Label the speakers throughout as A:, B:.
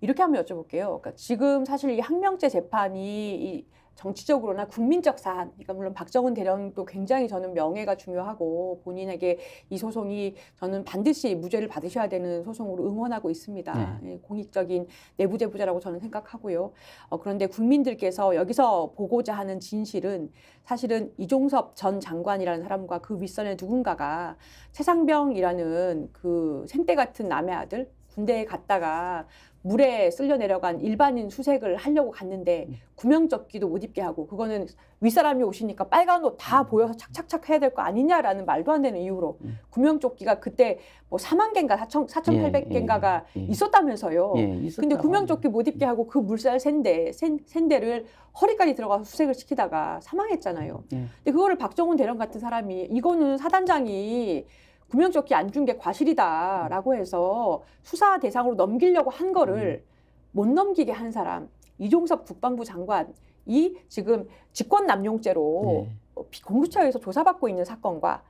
A: 이렇게 한번 여쭤볼게요. 그러니까 지금 사실 이 항명죄 재판이 이 정치적으로나 국민적 사안, 그러니까 물론 박정훈 대령도 굉장히 저는 명예가 중요하고 본인에게 이 소송이 저는 반드시 무죄를 받으셔야 되는 소송으로 응원하고 있습니다. 예, 공익적인 내부 제보자라고 저는 생각하고요. 그런데 국민들께서 여기서 보고자 하는 진실은 사실은 이종섭 전 장관이라는 사람과 그 윗선의 누군가가 최상병이라는 그 생떼 같은 남의 아들 군대에 갔다가 물에 쓸려 내려간 일반인 수색을 하려고 갔는데 구명조끼도 못 입게 하고 그거는 윗사람이 오시니까 빨간 옷 다 보여서 착착착 해야 될 거 아니냐라는 말도 안 되는 이유로 구명조끼가 그때 뭐 4만 개인가 4,800개인가가 있었다면서요. 근데 구명조끼 못 입게 하고 그 물살 샌대를 허리까지 들어가서 수색을 시키다가 사망했잖아요. 근데 그거를 박정훈 대령 같은 사람이 이거는 사단장이 구명조끼 안 준 게 과실이다라고 해서 수사 대상으로 넘기려고 한 거를 못 넘기게 한 사람 이종섭 국방부 장관이 지금 직권남용죄로 공수처에서 조사받고 있는 사건과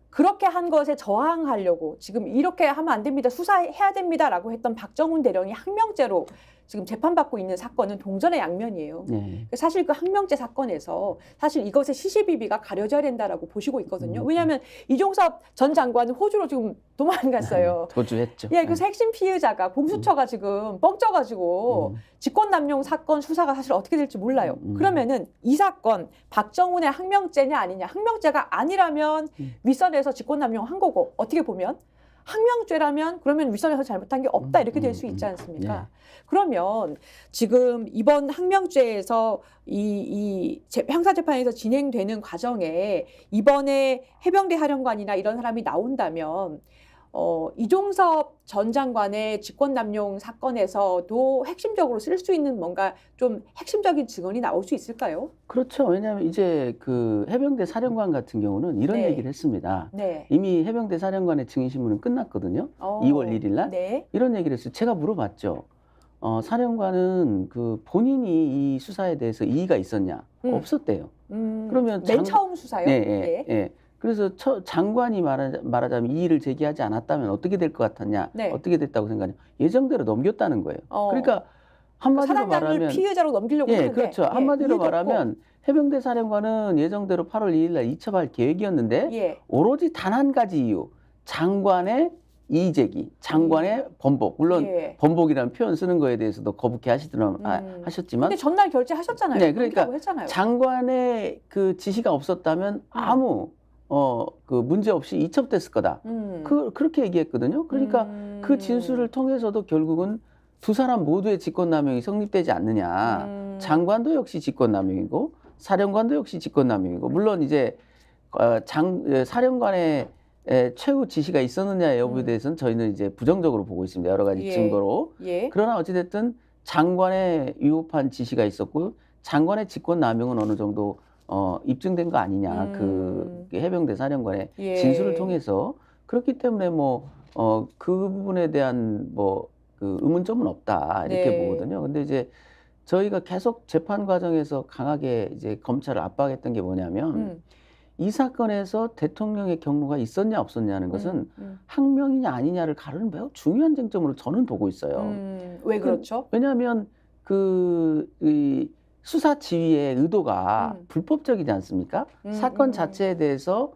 A: 그렇게 한 것에 저항하려고 지금 이렇게 하면 안 됩니다. 수사해야 됩니다라고 했던 박정훈 대령이 항명죄로 지금 재판받고 있는 사건은 동전의 양면이에요. 사실 그 항명죄 사건에서 사실 이것의 시시비비가 가려져야 된다라고 보시고 있거든요. 왜냐하면 이종섭 전 장관은 호주로 지금 도망갔어요.
B: 도주했죠.
A: 예, 그래서 핵심 피의자가 공수처가 지금 뻥쪄가지고 직권남용 사건 수사가 사실 어떻게 될지 몰라요. 그러면은 이 사건 박정훈의 항명죄냐 아니냐. 항명죄가 아니라면 윗선에서 직권남용 한 거고 어떻게 보면 항명죄라면 그러면 윗선에서 잘못한 게 없다 이렇게 될 수 있지 않습니까? 그러면 지금 이번 항명죄에서 이 형사재판에서 진행되는 과정에 이번에 해병대 사령관이나 이런 사람이 나온다면 이종섭 전 장관의 직권남용 사건에서도 핵심적으로 쓸 수 있는 뭔가 좀 핵심적인 증언이 나올 수 있을까요?
B: 그렇죠. 왜냐하면 이제 그 해병대 사령관 같은 경우는 이런 얘기를 했습니다. 이미 해병대 사령관의 증인신문은 끝났거든요. 2월 1일 날. 이런 얘기를 했어요. 제가 물어봤죠. 사령관은 그 본인이 이 수사에 대해서 이의가 있었냐? 없었대요. 그러면
A: 맨 처음 수사요?
B: 그래서 장관이 말하자면 이의를 제기하지 않았다면 어떻게 될 것 같았냐? 어떻게 됐다고 생각하냐? 예정대로 넘겼다는 거예요. 그러니까 한마디로 말하면
A: 피해자로 넘기려고 했는데
B: 그렇죠. 한마디로 말하면 해병대 사령관은 예정대로 8월 2일 날 이첩할 계획이었는데 오로지 단 한 가지 이유. 장관의 이의 제기, 장관의 번복. 물론 번복이라는 표현 쓰는 거에 대해서도 거북해 하셨지만
A: 근데 전날 결재하셨잖아요.
B: 그러니까 장관의 그 지시가 없었다면 아무 그 문제 없이 이첩됐을 거다. 그렇게 얘기했거든요. 그러니까 그 진술을 통해서도 결국은 두 사람 모두의 직권남용이 성립되지 않느냐. 장관도 역시 직권남용이고 사령관도 역시 직권남용이고 물론 이제 사령관의 최후 지시가 있었느냐 여부에 대해서는 저희는 이제 부정적으로 보고 있습니다. 여러 가지 증거로. 그러나 어찌됐든 장관의 위법한 지시가 있었고 장관의 직권남용은 어느 정도 입증된 거 아니냐. 그 해병대 사령관의 진술을 통해서. 그렇기 때문에 그 부분에 대한 그 의문점은 없다. 이렇게 보거든요. 근데 이제 저희가 계속 재판 과정에서 강하게 이제 검찰을 압박했던 게 뭐냐면 이 사건에서 대통령의 경로가 있었냐 없었냐는 것은 항명이냐 아니냐를 가르는 매우 중요한 쟁점으로 저는 보고 있어요.
A: 왜 그렇죠?
B: 왜냐하면 이 수사 지휘의 의도가 불법적이지 않습니까? 사건 자체에 대해서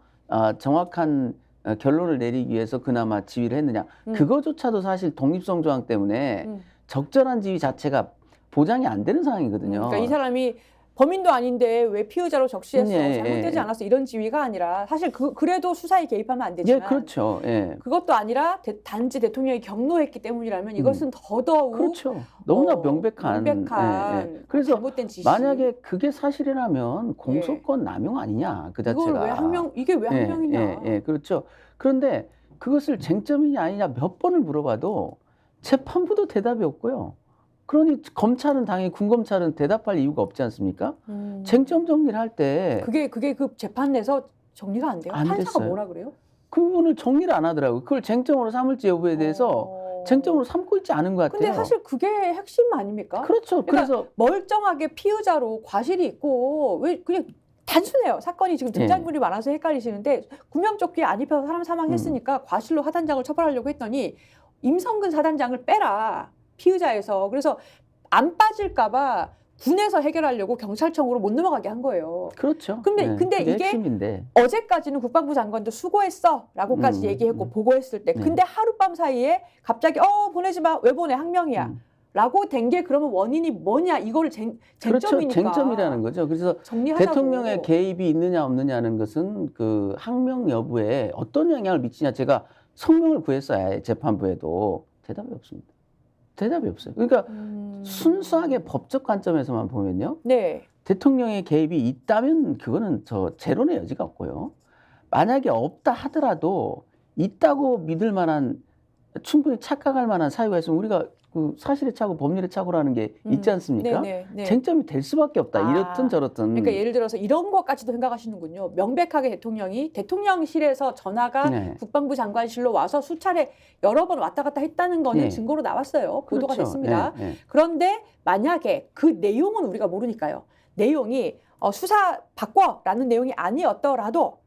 B: 정확한 결론을 내리기 위해서 그나마 지휘를 했느냐. 그거조차도 사실 독립성 조항 때문에 적절한 지휘 자체가 보장이 안 되는 상황이거든요.
A: 그러니까 이 사람이 범인도 아닌데 왜 피의자로 적시했어? 잘못되지 않았어? 이런 지위가 아니라 사실 그래도 수사에 개입하면 안 되지만
B: 그렇죠.
A: 그것도 아니라 단지 대통령이 경로했기 때문이라면 이것은 더더욱
B: 그렇죠. 너무나 명백한 그래서
A: 잘못된 지시.
B: 만약에 그게 사실이라면 공소권 남용 아니냐 그 자체가.
A: 이게 왜 항명이냐.
B: 그렇죠. 그런데 그것을 쟁점이냐 아니냐 몇 번을 물어봐도 재판부도 대답이 없고요. 그러니 검찰은 당연히 군검찰은 대답할 이유가 없지 않습니까? 쟁점 정리를 할 때
A: 그게 그 재판 내서 정리가 안 돼요? 판사가 뭐라 그래요?
B: 그 부분을 정리를 안 하더라고요. 그걸 쟁점으로 삼을지 여부에 대해서 쟁점으로 삼고 있지 않은 것 같아요.
A: 근데 사실 그게 핵심 아닙니까?
B: 그렇죠.
A: 그래서 멀쩡하게 피의자로 과실이 있고 왜 그냥 단순해요. 사건이 지금 등장인물이 많아서 헷갈리시는데 구명조끼 안 입혀서 사람 사망했으니까 과실로 하단장을 처벌하려고 했더니 임성근 사단장을 빼라. 피의자에서. 그래서 안 빠질까봐 군에서 해결하려고 경찰청으로 못 넘어가게 한 거예요.
B: 그렇죠.
A: 근데
B: 네,
A: 근데
B: 그게
A: 이게
B: 핵심인데.
A: 어제까지는 국방부 장관도 수고했어라고까지 얘기했고 보고했을 때,
B: 네.
A: 근데 하룻밤 사이에 갑자기 보내지 마, 왜 보내, 항명이야. 라고 된 게 그러면 원인이 뭐냐, 이거를
B: 그렇죠.
A: 쟁점이니까.
B: 쟁점이라는 거죠. 그래서
A: 정리하자고.
B: 대통령의 개입이 있느냐 없느냐는 것은 그 항명 여부에 어떤 영향을 미치냐. 제가 성명을 구했어요. 재판부에도. 대답이 없습니다. 대답이 없어요. 그러니까 순수하게 법적 관점에서만 보면요.
A: 네.
B: 대통령의 개입이 있다면 그거는 제론의 여지가 없고요. 만약에 없다 하더라도 있다고 믿을 만한, 충분히 착각할 만한 사유가 있으면 우리가 그 사실의 착오, 법률의 착오라는 게 있지 않습니까?
A: 네.
B: 쟁점이 될 수밖에 없다. 이렇든 저렇든.
A: 그러니까 예를 들어서 이런 것까지도 생각하시는군요. 명백하게 대통령이 대통령실에서 전화가
B: 네.
A: 국방부 장관실로 와서 수차례 여러 번 왔다 갔다 했다는 거는
B: 네.
A: 증거로 나왔어요. 보도가
B: 그렇죠.
A: 됐습니다.
B: 네.
A: 그런데 만약에 그 내용은 우리가 모르니까요. 내용이 수사 바꿔라는 내용이 아니었더라도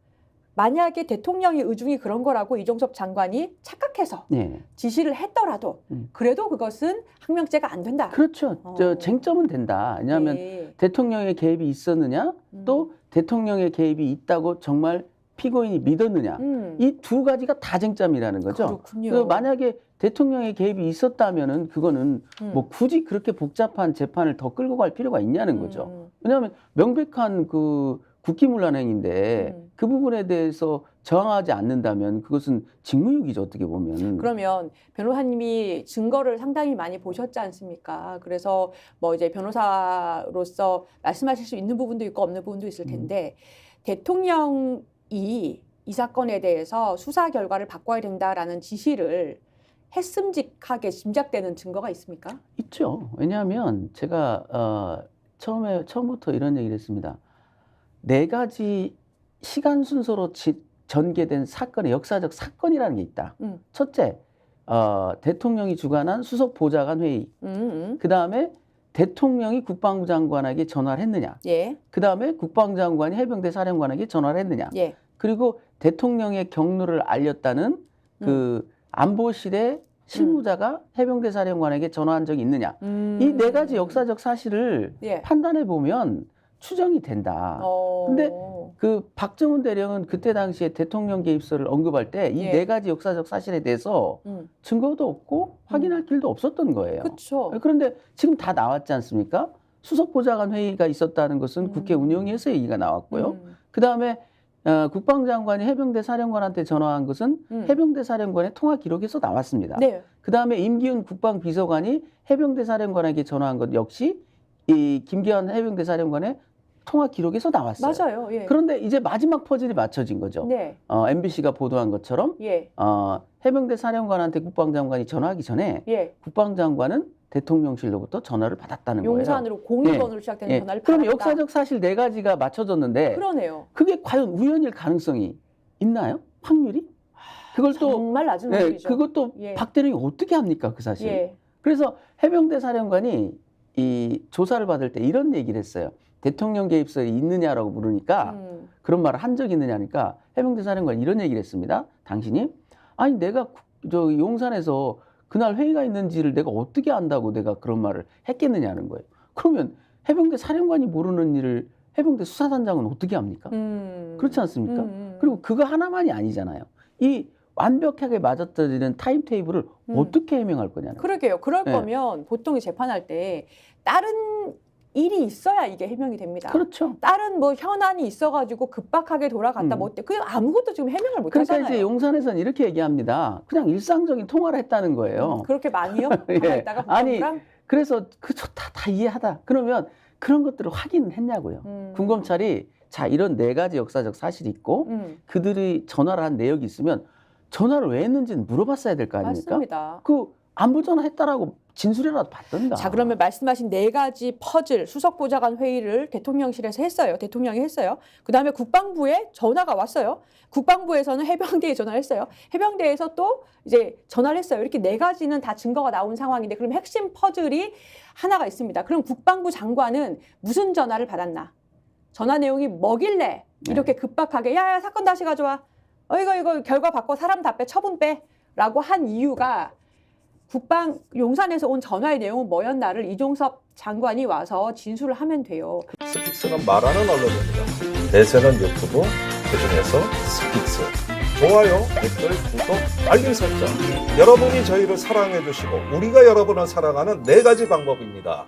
A: 만약에 대통령의 의중이 그런 거라고 이종섭 장관이 착각해서
B: 네.
A: 지시를 했더라도 그래도 그것은 항명죄가 안 된다.
B: 그렇죠. 쟁점은 된다. 왜냐하면
A: 네.
B: 대통령의 개입이 있었느냐, 또 대통령의 개입이 있다고 정말 피고인이 믿었느냐. 이 두 가지가 다 쟁점이라는 거죠.
A: 그렇군요.
B: 만약에 대통령의 개입이 있었다면은 그거는 뭐 굳이 그렇게 복잡한 재판을 더 끌고 갈 필요가 있냐는 거죠. 왜냐하면 명백한 그 국기문란 행위인데 그 부분에 대해서 저항하지 않는다면 그것은 직무유기죠, 어떻게 보면.
A: 그러면 변호사님이 증거를 상당히 많이 보셨지 않습니까? 그래서 뭐 이제 변호사로서 말씀하실 수 있는 부분도 있고 없는 부분도 있을 텐데 대통령이 이 사건에 대해서 수사 결과를 바꿔야 된다라는 지시를 했음직하게 짐작되는 증거가 있습니까?
B: 있죠. 왜냐하면 제가 처음부터 이런 얘기를 했습니다. 4가지 시간 순서로 전개된 사건의 역사적 사건이라는 게 있다. 첫째, 대통령이 주관한 수석 보좌관 회의. 그 다음에 대통령이 국방부 장관에게 전화를 했느냐.
A: 예.
B: 그 다음에 국방부 장관이 해병대 사령관에게 전화를 했느냐.
A: 예.
B: 그리고 대통령의 경로를 알렸다는 그 안보실의 실무자가 해병대 사령관에게 전화한 적이 있느냐. 이 4가지 역사적 사실을 판단해 보면 추정이 된다. 근데 그 박정훈 대령은 그때 당시에 대통령 개입설을 언급할 때 이 4가지 역사적 사실에 대해서 증거도 없고 확인할 길도 없었던 거예요.
A: 그렇죠.
B: 그런데 지금 다 나왔지 않습니까? 수석보좌관 회의가 있었다는 것은 국회 운영위에서 얘기가 나왔고요. 그다음에 국방장관이 해병대 사령관한테 전화한 것은 해병대 사령관의 통화 기록에서 나왔습니다.
A: 네.
B: 그다음에 임기훈 국방비서관이 해병대 사령관에게 전화한 것 역시 이 김기환 해병대 사령관의 통화 기록에서 나왔어요.
A: 맞아요. 예.
B: 그런데 이제 마지막 퍼즐이 맞춰진 거죠.
A: 네.
B: MBC가 보도한 것처럼 해병대 사령관한테 국방장관이 전화하기 전에 국방장관은 대통령실로부터 전화를 받았다는 거예요.
A: 용산으로 02번으로 시작되는 전화를
B: 그럼
A: 받았다.
B: 역사적 사실 4가지가 맞춰졌는데
A: 그러네요.
B: 그게 과연 우연일 가능성이 있나요? 확률이? 그걸 또
A: 정말 낮은 확률이죠.
B: 그것도 박 대령이 어떻게 합니까? 그 사실. 그래서 해병대 사령관이 이 조사를 받을 때 이런 얘기를 했어요. 대통령 개입설이 있느냐라고 물으니까 그런 말을 한 적이 있느냐니까 해병대 사령관이 이런 얘기를 했습니다. 당신이 아니 내가 저 용산에서 그날 회의가 있는지를 내가 어떻게 안다고 내가 그런 말을 했겠느냐는 거예요. 그러면 해병대 사령관이 모르는 일을 해병대 수사단장은 어떻게 합니까? 그렇지 않습니까? 그리고 그거 하나만이 아니잖아요. 이 완벽하게 맞아떨어지는 타임테이블을 어떻게 해명할 거냐는.
A: 그러게요. 그럴 거면 보통 재판할 때 다른 일이 있어야 이게 해명이 됩니다.
B: 그렇죠.
A: 다른 뭐 현안이 있어가지고 급박하게 돌아갔다 뭐 그 아무것도 지금 해명을 못
B: 그러니까
A: 하잖아요.
B: 이제 용산에서는 이렇게 얘기합니다. 그냥 일상적인 통화를 했다는 거예요.
A: 그렇게 많이요? 가만있다가
B: 아니 그래서 그 좋다 다 이해하다. 그러면 그런 것들을 확인했냐고요. 군검찰이 자 이런 4가지 역사적 사실이 있고 그들이 전화를 한 내역이 있으면 전화를 왜 했는지는 물어봤어야 될 거 아닙니까?
A: 맞습니다.
B: 그 안부 전화 했다라고 진술이라도 받던가.
A: 자, 그러면 말씀하신 4가지 퍼즐 수석보좌관 회의를 대통령실에서 했어요. 대통령이 했어요. 그다음에 국방부에 전화가 왔어요. 국방부에서는 해병대에 전화를 했어요. 해병대에서 또 이제 전화를 했어요. 이렇게 4가지는 다 증거가 나온 상황인데 그럼 핵심 퍼즐이 하나가 있습니다. 그럼 국방부 장관은 무슨 전화를 받았나? 전화 내용이 뭐길래 이렇게 급박하게 야야 사건 다시 가져와. 이거 결과 바꿔 사람 다 빼 처분 빼 라고 한 이유가 국방 용산에서 온 전화의 내용은 뭐였나를 이종섭 장관이 와서 진술을 하면 돼요.
C: 스픽스는 말하는 언론입니다. 대세는 유튜브, 그중에서 스픽스. 좋아요, 댓글, 구독, 알림 설정. 여러분이 저희를 사랑해 주시고 우리가 여러분을 사랑하는 4가지 방법입니다.